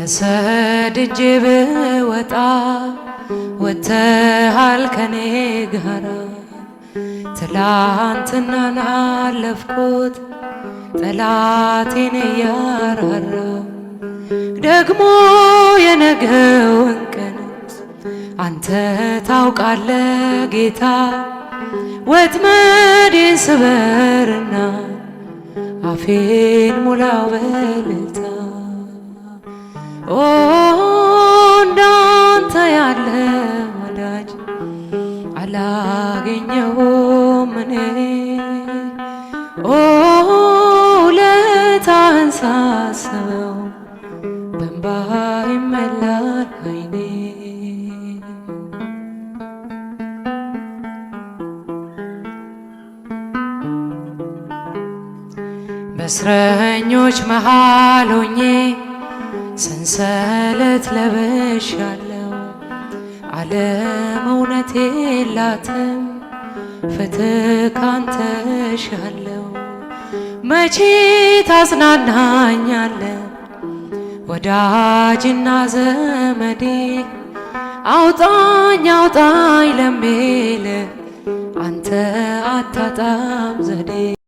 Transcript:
ተሰድጄ ብወጣ ወጥተሃል ከኔ ጋራ ትላንትናን አለፍኩት ጠላቴን እያራራ ደግሞ የነገውን ቀን አንተ ታውቃለህ ጌታ ወጥመዴን ስበርና አፌን ሙላው በእልልታ ኦ እንዳንተ ያለ ወዳጅ አላገኘሁም እኔ ኦ ውለታህን ሳስበው በእንባ ይሞላል ዓይኔ በእስረኞች መሃል ሆኜ ሰንሰለት ለብሻለሁ ዓለም እውነት የላትም ፍትህ ካንተ እሻለሁ መቼ ታጽናናኛለህ ወዳጅና ዘመዴ አውጣኝ አውጣኝ ለሚል አንተ አታጣም ዘዴ